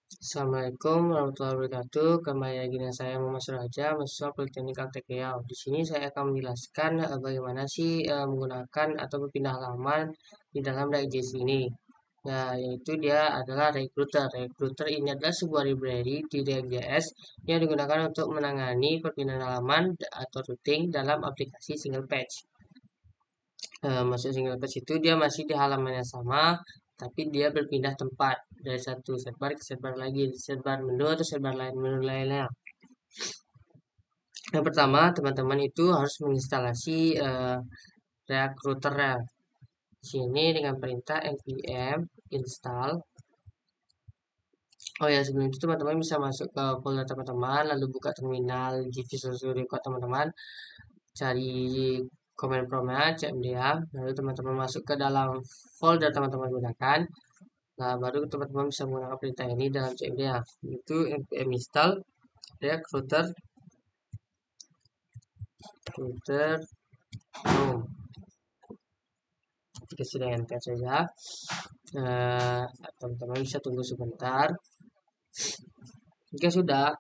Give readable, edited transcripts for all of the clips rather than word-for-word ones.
Assalamualaikum warahmatullahi wabarakatuh. Kembali lagi dengan saya Muhammad Suraja, mahasiswa Politeknik Altek Riau. Di sini saya akan menjelaskan bagaimana sih menggunakan atau berpindah halaman di dalam React.js ini. Nah, yaitu dia adalah Recruiter. Recruiter ini adalah sebuah library di React.js yang digunakan untuk menangani perpindahan halaman atau routing dalam aplikasi single page. Masuk single page itu dia masih di halaman yang sama, tapi dia berpindah tempat dari satu sidebar ke sidebar lagi, sidebar menu atau sidebar lain menu lainnya. Yang pertama, teman-teman itu harus menginstalasi React Router-nya. Di sini dengan perintah npm install. Oh ya, sebelum itu teman-teman bisa masuk ke folder teman-teman, lalu buka terminal di Visual Studio Code teman-teman, cari command prompt-nya cmda, lalu teman-teman masuk ke dalam folder teman-teman gunakan. Nah, baru teman-teman bisa menggunakan perintah ini dalam cmda, yaitu npm install react router home. Jika sudah enter saja, teman-teman bisa tunggu sebentar. Jika sudah,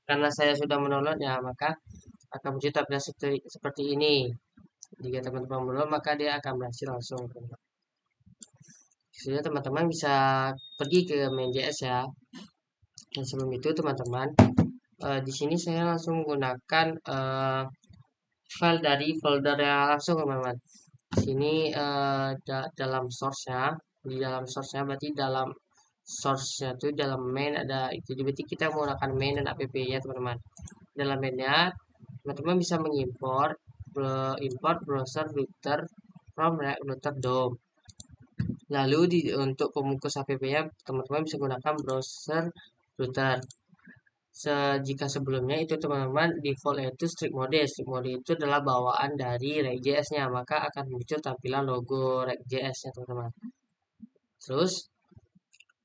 karena saya sudah mendownloadnya, maka akan muncul tampilan seperti ini. Jika teman-teman mendownload, maka dia akan berhasil langsung. Sudah, teman-teman bisa pergi ke main.js ya. Dan sebelum itu teman-teman, di sini saya langsung menggunakan file dari folder yang langsung teman-teman. Di sini dalam source-nya, di dalam source-nya berarti dalam source-nya itu dalam main ada itu. Berarti kita menggunakan main dan app ya teman-teman. Dalam mainnya teman-teman bisa mengimport import browser router from React Router DOM. Lalu untuk pembungkus app-nya teman-teman bisa gunakan browser router. Jika sebelumnya itu teman-teman default itu strict mode. Strict mode itu adalah bawaan dari React.js-nya, maka akan muncul tampilan logo React.js-nya teman-teman. Terus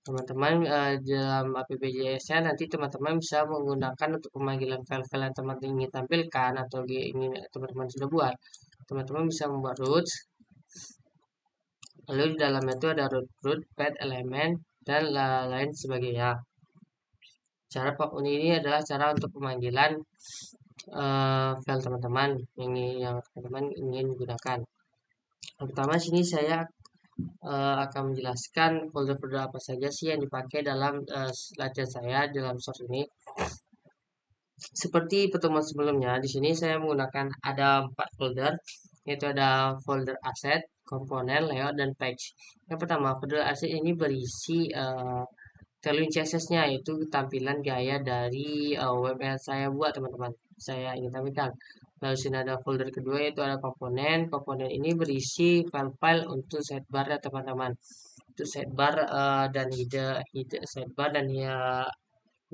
teman-teman dalam app.js-nya nanti teman-teman bisa menggunakan untuk pemanggilan file-file yang teman-teman ingin tampilkan atau ingin teman-teman sudah buat. Teman-teman bisa membuat root. Lalu di dalamnya itu ada root, path, element, dan lain sebagainya. Cara ini adalah cara untuk pemanggilan file teman-teman yang teman-teman ingin gunakan. Yang pertama sini saya akan menjelaskan folder-folder apa saja sih yang dipakai dalam latihan saya dalam source ini. Seperti pertemuan sebelumnya, di sini saya menggunakan ada 4 folder, yaitu ada folder asset, komponen, layout, dan page. Yang pertama, folder asset ini berisi value CSS-nya, yaitu tampilan gaya dari web yang saya buat teman-teman. Saya ingin tampilkan. Lalu sini ada folder kedua yaitu ada komponen. Komponen ini berisi file-file untuk sidebar ya teman-teman. Untuk sidebar dan sidebar dan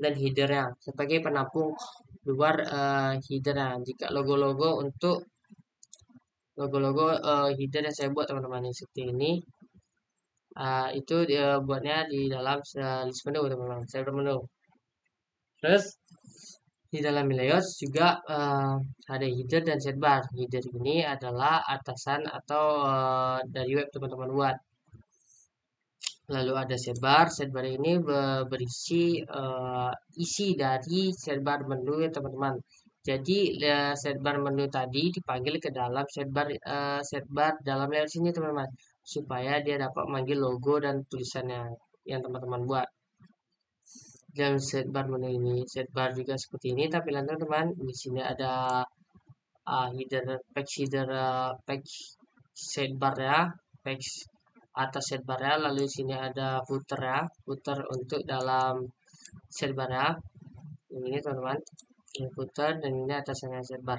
headernya sebagai penampung luar headernya. Jika logo-logo untuk logo-logo header yang saya buat teman-teman seperti ini. Itu buatnya di dalam list menu teman-teman, saya menu. Terus di dalam layout juga ada header dan sidebar. Header ini adalah atasan atau dari web teman-teman buat. Lalu ada sidebar. Sidebar ini berisi isi dari sidebar menu ya teman-teman. Jadi sidebar menu tadi dipanggil ke dalam sidebar dalam layout sini teman-teman, supaya dia dapat memanggil logo dan tulisannya yang teman-teman buat. Dalam sidebar menu ini, sidebar juga seperti ini tampilan teman-teman. Di sini ada header page sidebar ya, page atas sidebar ya. Lalu di sini ada footer ya, footer untuk dalam sidebar ya. Ini teman-teman, ini footer dan ini atasnya sidebar.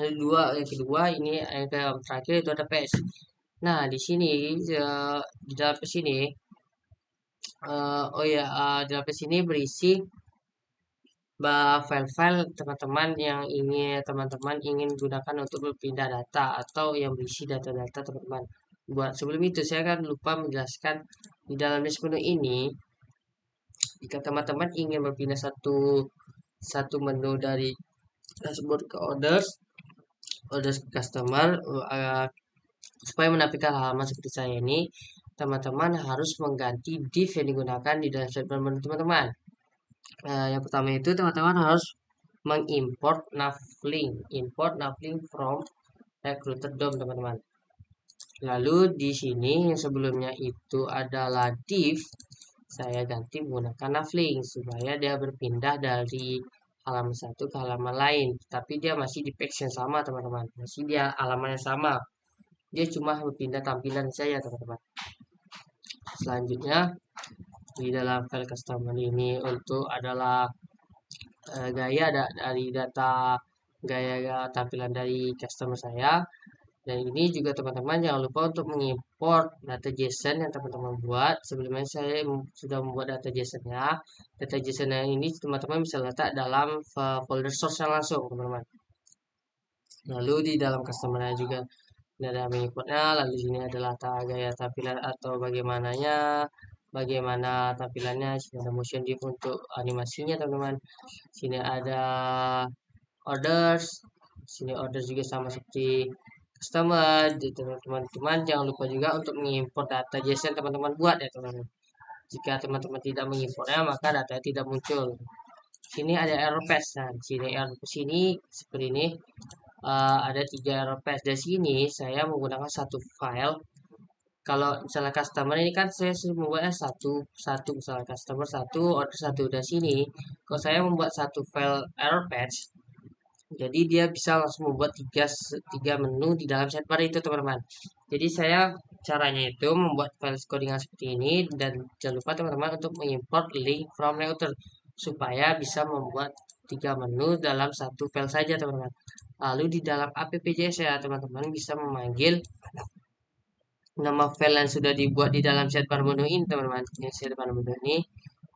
Yang kedua ini yang terakhir itu ada page. Nah di sini di dalam page ini di dalam page ini berisi file-file teman-teman yang teman-teman ingin gunakan untuk berpindah data atau yang berisi data-data teman-teman. Buat sebelum itu saya akan lupa menjelaskan di dalam list menu ini, jika teman-teman ingin berpindah satu menu dari dashboard ke orders ke customer supaya menampilkan halaman seperti saya ini, teman-teman harus mengganti div yang digunakan di dalam sidebar menu teman-teman. Yang pertama itu teman-teman harus mengimport import navlink from recruiter DOM teman-teman. Lalu di sini yang sebelumnya itu adalah div, saya ganti menggunakan navlink supaya dia berpindah dari halaman satu ke halaman lain, tapi dia masih di page yang sama teman-teman, masih dia halaman yang sama, dia cuma berpindah tampilan saja teman-teman. Selanjutnya di dalam file customer ini untuk adalah gaya dari data gaya tampilan dari customer saya. Dan ini juga teman-teman jangan lupa untuk mengimport data JSON yang teman-teman buat. Sebelumnya saya sudah membuat data JSON-nya. Data JSON ini teman-teman bisa letak dalam folder source langsung teman-teman. Lalu di dalam customer-nya juga ini ada mengimportnya. Lalu di sini adalah gaya tampilan atau bagaimana tampilannya. Sini ada motion div untuk animasinya teman-teman. Sini ada orders. Sini orders juga sama seperti customer. Teman-teman jangan lupa juga untuk mengimport data JSON teman-teman buat ya teman-teman. Jika teman-teman tidak mengimportnya maka data tidak muncul. Sini ada error page. Nah, di sini error page ini seperti ini. Ada 3 error page. Dari sini saya menggunakan satu file. Kalau misalnya customer ini kan saya membuatnya satu misalnya customer satu order satu. Dari sini kalau saya membuat satu file error page, jadi dia bisa langsung membuat tiga menu di dalam sidebar itu teman-teman. Jadi saya caranya itu membuat file codingan seperti ini, dan jangan lupa teman-teman untuk mengimport link from router supaya bisa membuat 3 menu dalam satu file saja teman-teman. Lalu di dalam appjs ya teman-teman bisa memanggil nama file yang sudah dibuat di dalam sidebar menu ini teman-teman. Ini sidebar menu ini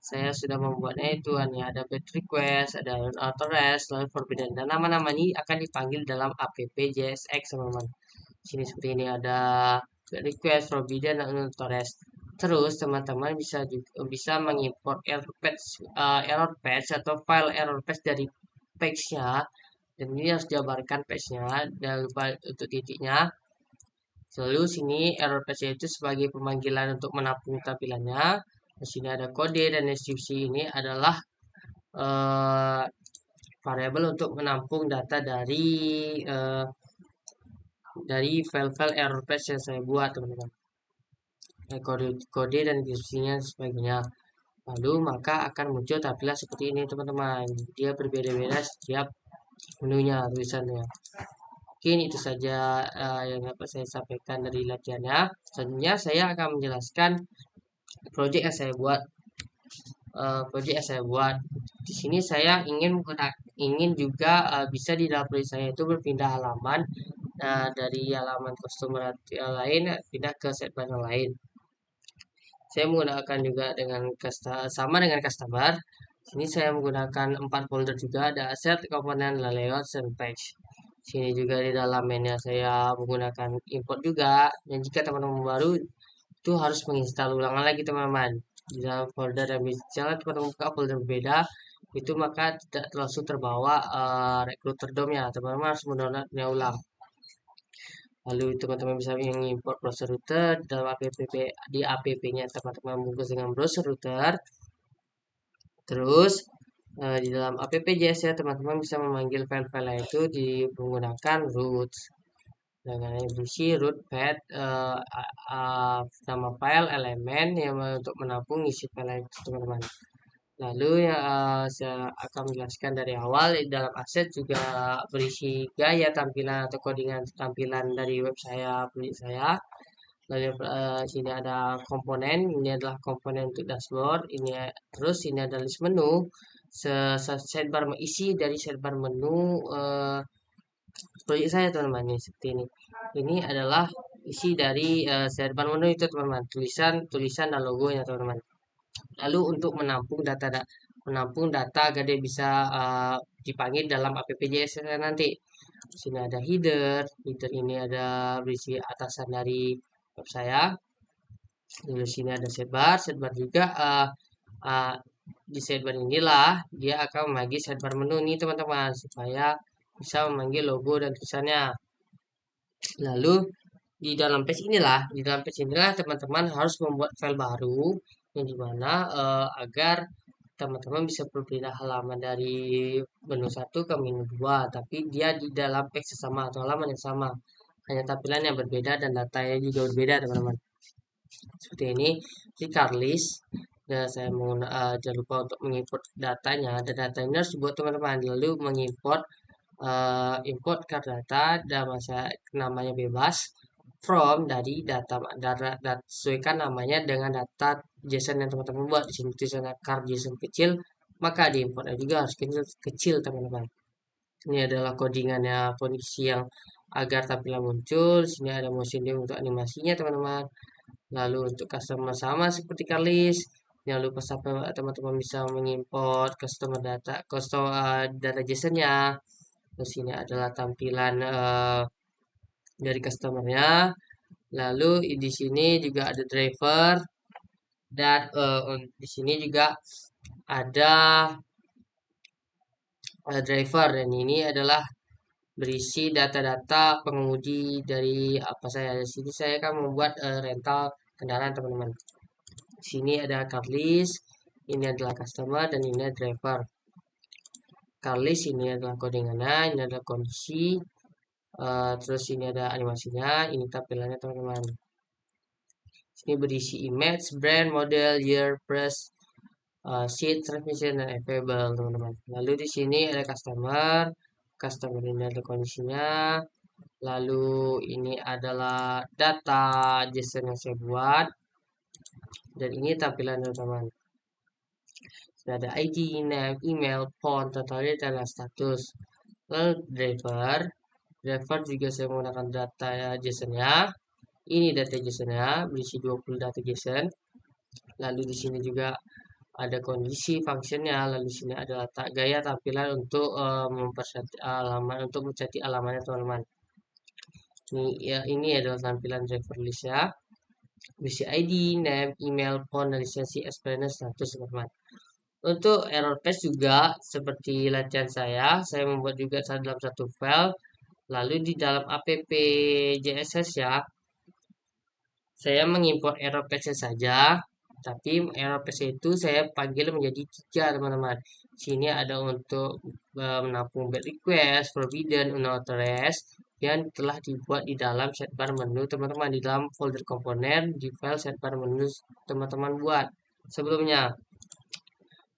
saya sudah membuatnya itu ada bed request, ada authorize, lalu forbidden, dan nama-nama ini akan dipanggil dalam appjsx teman-teman. Sini seperti ini ada bed request, forbidden, dan authorize. Terus teman-teman bisa mengimport error patch atau file error patch dari page-nya, dan ini harus dijabarkan page-nya, jangan lupa untuk titiknya. Lalu sini error patch itu sebagai pemanggilan untuk menampung tampilannya. Di sini ada kode, dan deskripsi ini adalah variabel untuk menampung data dari file-file error patch yang saya buat teman-teman. Kode dan deskripsinya sebagainya. Lalu maka akan muncul tampilan seperti ini teman-teman. Dia berbeda-beda setiap menunya, tulisannya. Mungkin itu saja yang dapat saya sampaikan dari latihannya. Selanjutnya saya akan menjelaskan project yang saya buat. Di sini saya ingin juga bisa di dalam project saya itu berpindah halaman dari halaman customer lain pindah ke sidebar yang lain. Saya menggunakan juga sama dengan customer. Sini saya menggunakan 4 folder juga, ada asset, komponen, layout, dan page. Sini juga di dalam menu saya menggunakan import juga. Dan jika teman-teman baru itu harus menginstal ulang lagi teman-teman. Di dalam folder yang misalnya teman-teman buka folder berbeda, itu maka tidak langsung terbawa recruiter DOM-nya. Teman-teman harus mendownloadnya ulang. Lalu teman-teman bisa mengimport browser router dalam di app-nya teman-teman bungkus dengan browser router. Terus di dalam appjs ya teman-teman bisa memanggil file-file itu menggunakan root dengan berisi root path nama file elemen yang untuk menampung isi file itu teman-teman. Lalu saya akan menjelaskan dari awal. Dalam aset juga berisi gaya tampilan atau codingan tampilan dari web saya, project saya. Lalu sini ada komponen, ini adalah komponen untuk dashboard. Terus ini ada list menu, sidebar isi dari sidebar menu project saya teman-teman. Ini seperti ini. Ini adalah isi dari sidebar menu itu teman-teman, tulisan dan logonya teman-teman. Lalu untuk menampung data agar dia bisa dipanggil dalam appjs nanti. Di sini ada header ini ada berisi atasan dari web saya. Di sini ada sidebar juga di sidebar inilah dia akan memanggil sidebar menu ini teman-teman supaya bisa memanggil logo dan tulisannya. Lalu di dalam page inilah teman-teman harus membuat file baru yang dimana agar teman-teman bisa berpindah halaman dari menu satu ke menu 2, tapi dia di dalam page yang sama atau halaman yang sama, hanya tampilan yang berbeda dan datanya juga berbeda teman-teman. Seperti ini di Carlist. Dan saya jangan lupa untuk mengimport datanya, dan data ini harus dibuat teman-teman, lalu mengimport import card data dan masa namanya bebas from dari data sesuaikan namanya dengan data JSON yang teman-teman buat. Di sini tulisannya card JSON kecil, maka diimportnya juga harus kecil, kecil teman-teman. Ini adalah codingannya kondisi yang agar tampilan muncul. Di sini ada motion blur untuk animasinya teman-teman. Lalu untuk customer sama seperti Carlist. Jangan lupa sampai teman-teman bisa mengimport customer data, data JSON-nya. Di sini adalah tampilan dari customernya. Lalu di sini juga ada driver, dan di sini juga ada driver, dan ini adalah berisi data-data pengemudi dari apa saya. Di sini saya akan membuat rental kendaraan teman-teman. Di sini ada car list, ini adalah customer, dan ini adalah driver. Car list ini adalah codingannya, ini adalah kondisi, terus ini ada animasinya, ini tampilannya teman-teman. Sini berisi image, brand, model, year, price, seat, transmission, dan available teman-teman. Lalu di sini ada customer, customer ini ada kondisinya. Lalu ini adalah data JSON yang saya buat, dan ini tampilan teman-teman. Sudah ada ID, name, email, phone, total dan status. Lalu driver juga saya menggunakan data JSON-nya. Ini data JSON-nya berisi 20 data JSON. Lalu di sini juga ada kondisi functionnya. Lalu di sini ada gaya tampilan untuk mencetak alamannya teman-teman. Ini adalah tampilan driver list ya. Berisi ID, name, email, phone, dan lisensi, explainer, status teman-teman. Untuk error page juga seperti latihan saya membuat juga dalam satu file. Lalu di dalam app JSS ya, saya mengimport error page saja, tapi error page itu saya panggil menjadi 3 teman-teman. Sini ada untuk menampung bad request, forbidden, unauthorized yang telah dibuat di dalam sidebar menu teman-teman, di dalam folder komponen di file sidebar menu teman-teman buat sebelumnya.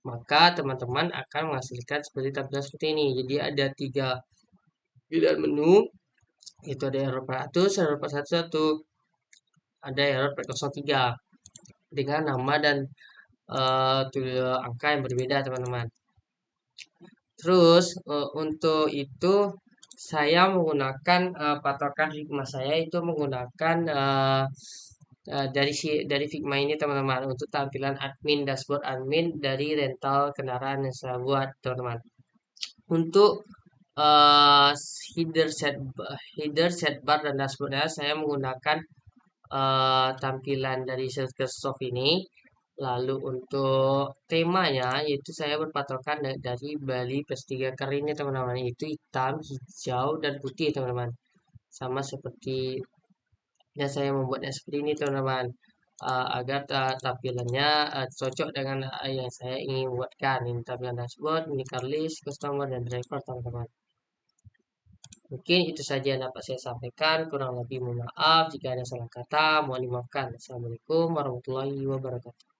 Maka teman-teman akan menghasilkan seperti tampilan seperti ini. Jadi ada 3 pilihan menu, itu ada error 400, error 411, ada error 403 dengan nama dan angka yang berbeda teman-teman. Terus untuk itu saya menggunakan patokan Figma, saya itu menggunakan dari Figma ini teman-teman, untuk tampilan admin, dashboard admin dari rental kendaraan yang saya buat teman-teman. Untuk uh, header set bar dan dashboardnya saya menggunakan tampilan dari Salesforce ini. Lalu untuk temanya yaitu saya berpatokan dari Bali plus 3 ini teman-teman, itu hitam, hijau, dan putih teman-teman. Sama seperti yang saya membuatnya seperti ini teman-teman, agar tampilannya cocok dengan yang saya ingin buatkan. Ini tampilan dashboard, ini car list, customer, dan driver teman-teman. Mungkin itu saja yang dapat saya sampaikan. Kurang lebih mohon maaf jika ada salah kata. Mohon dimaafkan. Assalamualaikum warahmatullahi wabarakatuh.